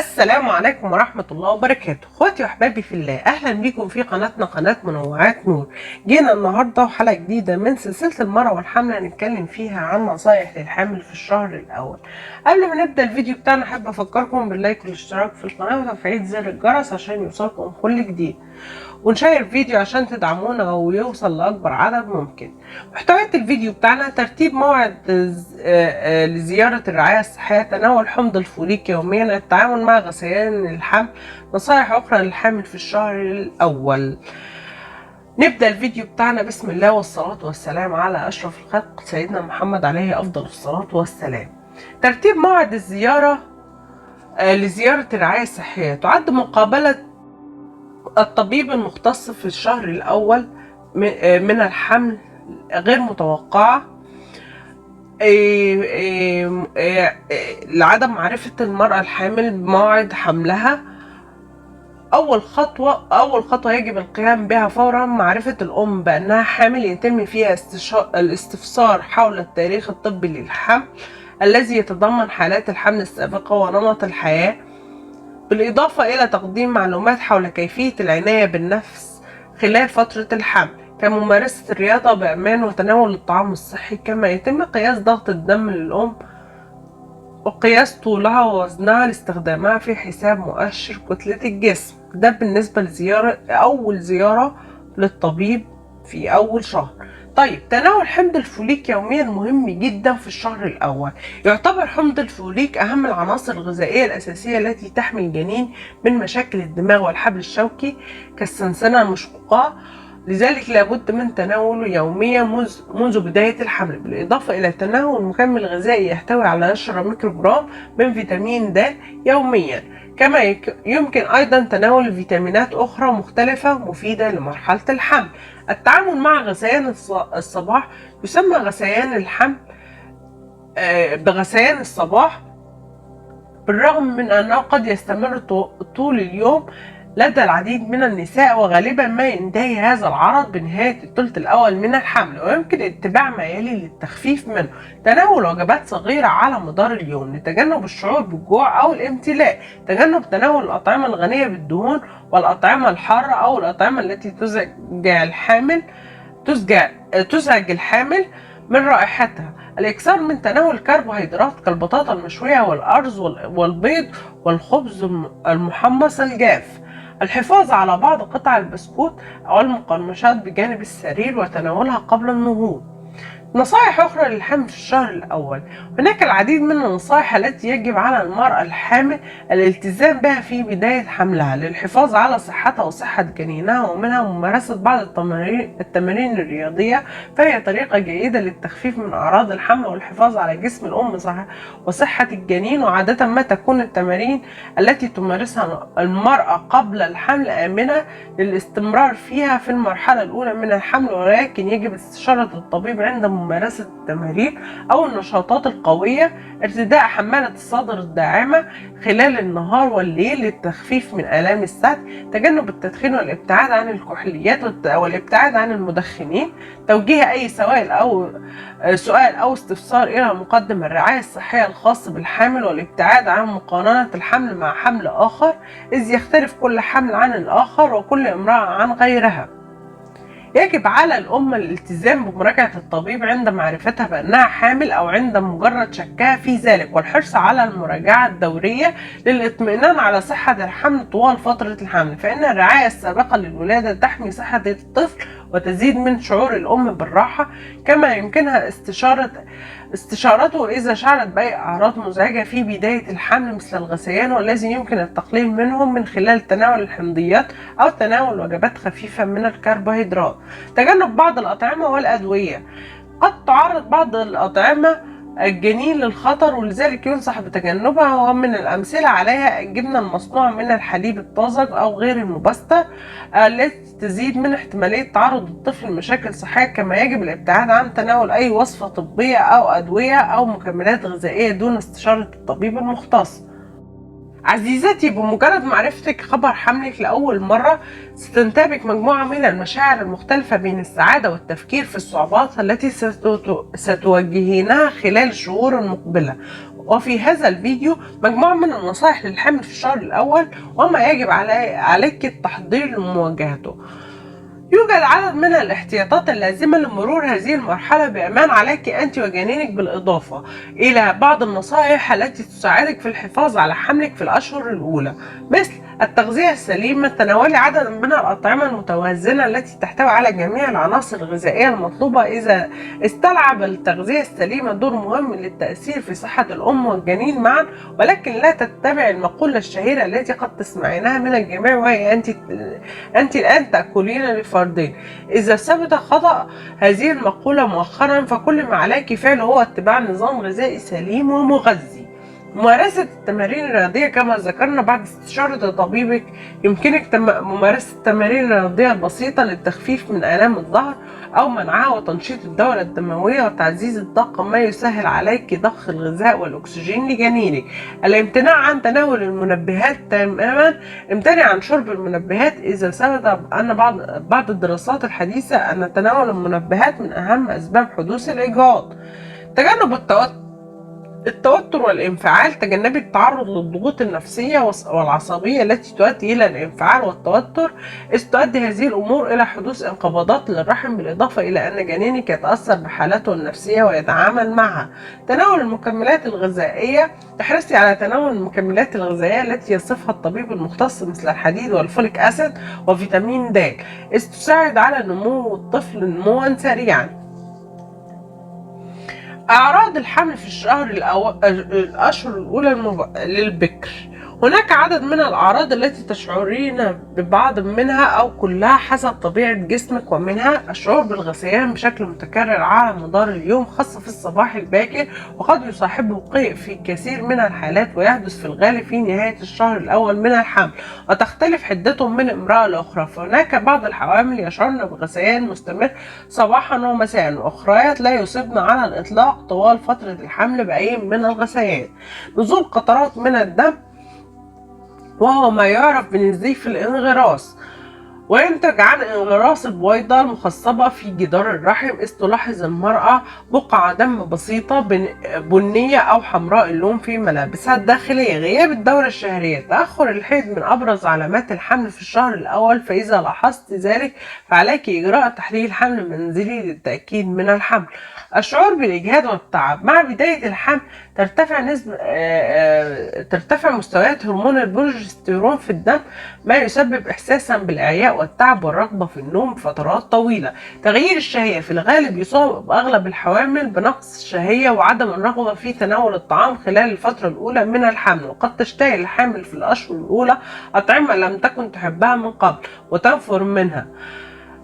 السلام عليكم ورحمة الله وبركاته. اخواتي واحبابي في الله، اهلا بيكم في قناتنا قناة منوعات نور. جينا النهاردة وحلقة جديدة من سلسلة المرأة والحمل، هنتكلم فيها عن نصايح للحامل في الشهر الاول. قبل ما نبدأ الفيديو بتاعنا احب افكركم باللايك والاشتراك في القناة وتفعيل زر الجرس عشان يوصلكم كل جديد، ونشير الفيديو عشان تدعمونا ويوصل لأكبر عدد ممكن. محتويات الفيديو بتاعنا: ترتيب موعد لزيارة الرعاية الصحية، تناول حمض الفوليك يوميا، التعامل مع غثيان الحمل، نصائح أخرى للحامل في الشهر الأول. نبدأ الفيديو بتاعنا بسم الله والصلاة والسلام على أشرف الخلق سيدنا محمد عليه أفضل الصلاة والسلام. ترتيب موعد الزيارة لزيارة الرعاية الصحية: تعد مقابلة الطبيب المختص في الشهر الأول من الحمل غير متوقعة لعدم معرفة المرأة الحامل بموعد حملها. أول خطوة يجب القيام بها فورا معرفة الأم بأنها حامل، يتم فيها الاستفسار حول التاريخ الطبي للحمل الذي يتضمن حالات الحمل السابقة ونمط الحياة، بالإضافة إلى تقديم معلومات حول كيفية العناية بالنفس خلال فترة الحمل، كممارسة الرياضة بأمان وتناول الطعام الصحي. كما يتم قياس ضغط الدم للأم وقياس طولها ووزنها لاستخدامها في حساب مؤشر كتلة الجسم. ده بالنسبة أول زيارة للطبيب في أول شهر. طيب، تناول حمض الفوليك يوميا مهم جدا في الشهر الأول. يعتبر حمض الفوليك أهم العناصر الغذائية الأساسية التي تحمي الجنين من مشاكل الدماغ والحبل الشوكي كالسنسنة المشققة، لذلك لابد من تناوله يوميا منذ بداية الحمل، بالإضافة إلى تناول مكمل غذائي يحتوي على 10 ميكروغرام من فيتامين د يوميا. كما يمكن أيضا تناول فيتامينات أخرى مختلفة مفيدة لمرحلة الحمل. التعامل مع غثيان الصباح: يسمى غثيان الحمل بغثيان الصباح، بالرغم من أنه قد يستمر طول اليوم لدى العديد من النساء، وغالبا ما ينتهي هذا العرض بنهاية الثلث الأول من الحمل، ويمكن اتباع ما يلي للتخفيف منه: تناول وجبات صغيرة على مدار اليوم لتجنب الشعور بالجوع أو الامتلاء، تجنب تناول الأطعمة الغنية بالدهون والأطعمة الحارة أو الأطعمة التي تزعج الحامل من رائحتها، الإكثار من تناول الكربوهيدرات كالبطاطا المشوية والأرز والبيض والخبز المحمص الجاف، الحفاظ على بعض قطع البسكوت أو المقرمشات بجانب السرير وتناولها قبل النهوض. نصائح أخرى للحمل في الشهر الأول: هناك العديد من النصائح التي يجب على المرأة الحامل الالتزام بها في بداية حملها للحفاظ على صحتها وصحة جنينها، ومنها ممارسة بعض التمارين الرياضية، فهي طريقة جيدة للتخفيف من أعراض الحمل والحفاظ على جسم الأم وصحة الجنين. وعادة ما تكون التمارين التي تمارسها المرأة قبل الحمل آمنة للاستمرار فيها في المرحلة الأولى من الحمل، ولكن يجب استشارة الطبيب عند ممارسة التمارين أو النشاطات القوية. ارتداء حمالة الصدر الداعمة خلال النهار والليل للتخفيف من آلام الثدي. تجنب التدخين والابتعاد عن الكحوليات والابتعاد عن المدخنين. توجيه أي سؤال أو استفسار إلى مقدم الرعاية الصحية الخاص بالحامل، والابتعاد عن مقارنة الحمل مع حمل آخر، إذ يختلف كل حمل عن الآخر وكل امرأة عن غيرها. يجب على الأم الالتزام بمراجعة الطبيب عند معرفتها بأنها حامل أو عند مجرد شكها في ذلك، والحرص على المراجعة الدورية للإطمئنان على صحة الحمل طوال فترة الحمل، فإن الرعاية السابقة للولادة تحمي صحة الطفل وتزيد من شعور الأم بالراحة. كما يمكنها استشارته إذا شعرت بأي أعراض مزعجة في بداية الحمل مثل الغثيان، والذي يمكن التقليل منهم من خلال تناول الحمضيات أو تناول وجبات خفيفة من الكربوهيدرات. تجنب بعض الأطعمة والأدوية: قد تعرض بعض الأطعمة الجنين للخطر، ولذلك ينصح بتجنبها، ومن الأمثلة عليها الجبنة المصنوعة من الحليب الطازج أو غير المبستر التي تزيد من احتمالية تعرض الطفل لمشاكل صحية. كما يجب الابتعاد عن تناول أي وصفة طبية أو أدوية أو مكملات غذائية دون استشارة الطبيب المختص. عزيزتي، بمجرد معرفتك خبر حملك لأول مرة ستنتابك مجموعة من المشاعر المختلفة بين السعادة والتفكير في الصعوبات التي ستواجهينها خلال الشهور المقبلة، وفي هذا الفيديو مجموعة من النصائح للحمل في الشهر الأول وما يجب عليك التحضير لمواجهته. يوجد عدد من الاحتياطات اللازمة لمرور هذه المرحلة بأمان عليك أنت وجنينك، بالإضافة إلى بعض النصائح التي تساعدك في الحفاظ على حملك في الأشهر الأولى، مثل التغذية السليمة. تناولي عددا من الأطعمة المتوازنة التي تحتوي على جميع العناصر الغذائية المطلوبة. إذا استلعب التغذية السليمة دور مهم للتأثير في صحة الأم والجنين معا، ولكن لا تتبع المقولة الشهيرة التي قد تسمعينها من الجميع، وهي أنت الآن تأكلين لفردين. إذا ثبت خطأ هذه المقولة مؤخرا، فكل ما عليك فعله هو اتباع نظام غذائي سليم ومغذي. ممارسة التمارين الرياضية كما ذكرنا بعد استشارة طبيبك. يمكنك ممارسة التمارين الرياضية البسيطة للتخفيف من آلام الظهر أو منعها وتنشيط الدورة الدموية وتعزيز الطاقة، ما يسهل عليك ضخ الغذاء والأكسجين لجنينك. الامتناع عن تناول المنبهات تماما. امتنع عن شرب المنبهات. إذا ثبت أن بعض الدراسات الحديثة أن تناول المنبهات من أهم أسباب حدوث الإجهاض. تجنب التوتر والانفعال. تجنبي التعرض للضغوط النفسية والعصبية التي تؤدي إلى الانفعال والتوتر، إذ تؤدي هذه الأمور إلى حدوث انقباضات للرحم، بالإضافة إلى أن جنينك يتأثر بحالته النفسية ويتعامل معها. تناول المكملات الغذائية. احرصي على تناول المكملات الغذائية التي يصفها الطبيب المختص، مثل الحديد والفوليك أسيد وفيتامين د، إذ تساعد على نمو الطفل نموا سريعا. أعراض الحمل في الأشهر الأولى للبكر. هناك عدد من الأعراض التي تشعرين ببعض منها أو كلها حسب طبيعة جسمك، ومنها الشعور بالغثيان بشكل متكرر على مدار اليوم، خاصة في الصباح الباكر، وقد يصاحبه قيء في كثير من الحالات، ويحدث في الغالب في نهاية الشهر الأول من الحمل، وتختلف حدته من امرأة لأخرى. فهناك بعض الحوامل يشعرن بغثيان مستمر صباحا ومساء، وأخريات لا يصيبن على الإطلاق طوال فترة الحمل بأي من الغثيان. نزول قطرات من الدم، وهو ما يعرف بنزيف الانغراس، وينتج عن انغراس البويضة المخصبة في جدار الرحم، إذ تلاحظ المرأة بقع دم بسيطة بنية أو حمراء اللون في ملابسها الداخلية. غياب الدورة الشهرية. تأخر الحيض من أبرز علامات الحمل في الشهر الأول، فإذا لاحظت ذلك فعليك إجراء تحليل حمل منزلي للتأكيد من الحمل. الشعور بالإجهاد والتعب. مع بداية الحمل ترتفع مستويات هرمون البروجستيرون في الدم، ما يسبب إحساسا بالإعياء والتعب والرغبة في النوم فترات طويلة. تغيير الشهية. في الغالب يصاب أغلب الحوامل بنقص الشهية وعدم الرغبة في تناول الطعام خلال الفترة الأولى من الحمل، وقد تشتهي الحامل في الأشهر الأولى أطعمة لم تكن تحبها من قبل وتنفر منها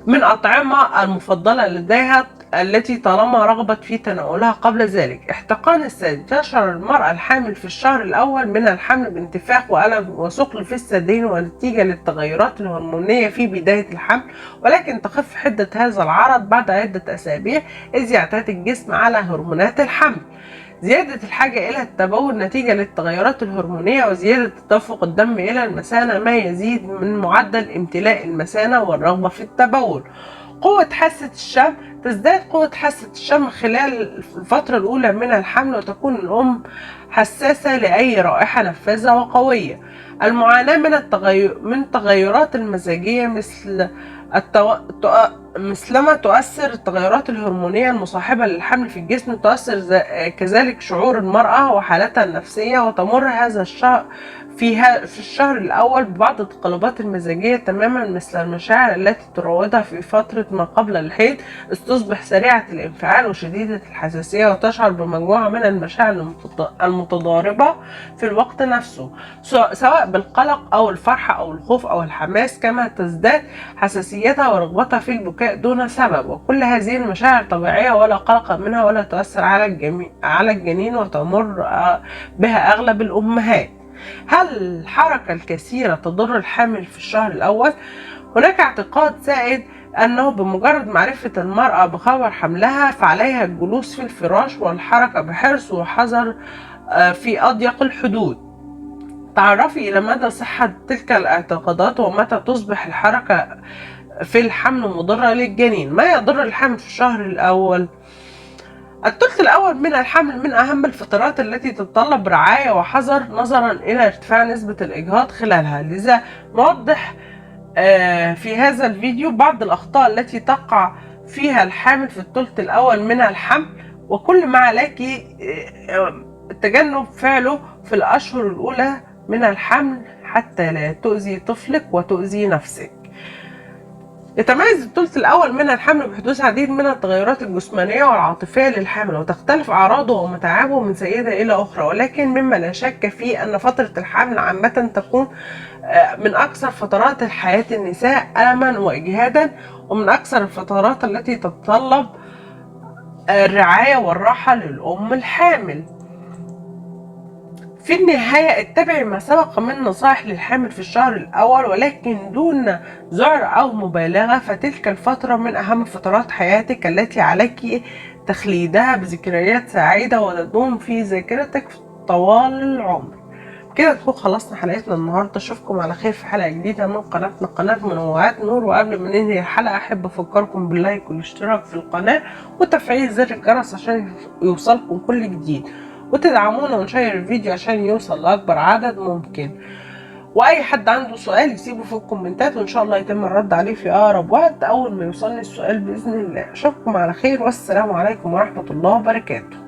من أطعمة المفضلة لديها التي طالما رغبت في تناولها قبل ذلك. احتقان الثدي. تشعر المرأة الحامل في الشهر الأول من الحمل بانتفاخ وألم وثقل في الثديين، ونتيجة للتغيرات الهرمونية في بداية الحمل، ولكن تخف حدة هذا العرض بعد عدة أسابيع، إذ يعتاد الجسم على هرمونات الحمل. زيادة الحاجة إلى التبول نتيجة للتغيرات الهرمونية وزيادة تدفق الدم إلى المثانة، ما يزيد من معدل امتلاء المثانة والرغبة في التبول. قوة حاسة الشم. تزداد قوة حاسة الشم خلال الفترة الأولى من الحمل، وتكون الأم حساسة لأي رائحة نفاذة وقوية. المعاناة من التغيرات المزاجية، مثلما تؤثر التغيرات الهرمونية المصاحبة للحمل في الجسم، تؤثر كذلك شعور المرأة وحالتها النفسية، وتمر هذا الشهر في الشهر الأول ببعض التقلبات المزاجية تماما، مثل المشاعر التي تراودها في فترة ما قبل الحيض، إذ تصبح سريعة الانفعال وشديدة الحساسية، وتشعر بمجموعة من المشاعر المتضاربة في الوقت نفسه، سواء بالقلق أو الفرح أو الخوف أو الحماس، كما تزداد حساسيتها ورغبتها في البكاء دون سبب. وكل هذه المشاعر طبيعية ولا قلق منها ولا تؤثر على الجنين، وتمر بها أغلب الأمهات. هل الحركة الكثيرة تضر الحامل في الشهر الأول؟ هناك اعتقاد سائد أنه بمجرد معرفة المرأة بخبر حملها فعليها الجلوس في الفراش والحركة بحرص وحذر في أضيق الحدود. تعرفي إلى مدى صحة تلك الاعتقادات ومتى تصبح الحركة في الحمل مضرة للجنين. ما يضر الحمل في الشهر الأول؟ الثلث الأول من الحمل من أهم الفترات التي تتطلب رعاية وحذر نظرا إلى ارتفاع نسبة الإجهاض خلالها، لذا نوضح في هذا الفيديو بعض الأخطاء التي تقع فيها الحامل في الثلث الأول من الحمل، وكل ما عليك تجنب فعله في الأشهر الأولى من الحمل حتى لا تؤذي طفلك وتؤذي نفسك. يتميز الثلث الأول من الحمل بحدوث عديد من التغيرات الجسمانية والعاطفية للحامل، وتختلف أعراضه ومتاعبه من سيدة إلى أخرى، ولكن مما لا شك فيه أن فترة الحمل عامة تكون من أكثر فترات الحياة النساء ألما وإجهادا، ومن أكثر الفترات التي تتطلب الرعاية والراحة للأم الحامل. في النهاية اتبعي ما سبق من نصائح للحامل في الشهر الأول، ولكن دون ذعر أو مبالغة، فتلك الفترة من أهم فترات حياتك التي عليك تخليدها بذكريات سعيدة وتدوم في ذاكرتك طوال العمر. كده تكون خلصنا حلقتنا النهاردة. اشوفكم على خير في حلقة جديدة من قناتنا قناة منوعات نور. وقبل ما ننهي الحلقة احب افكركم باللايك والاشتراك في القناة وتفعيل زر الجرس عشان يوصلكم كل جديد، وتدعمونا ونشير الفيديو عشان يوصل لأكبر عدد ممكن. واي حد عنده سؤال يسيبه في الكومنتات وان شاء الله يتم الرد عليه في اقرب وقت اول ما يوصلني السؤال باذن الله. اشوفكم على خير والسلام عليكم ورحمة الله وبركاته.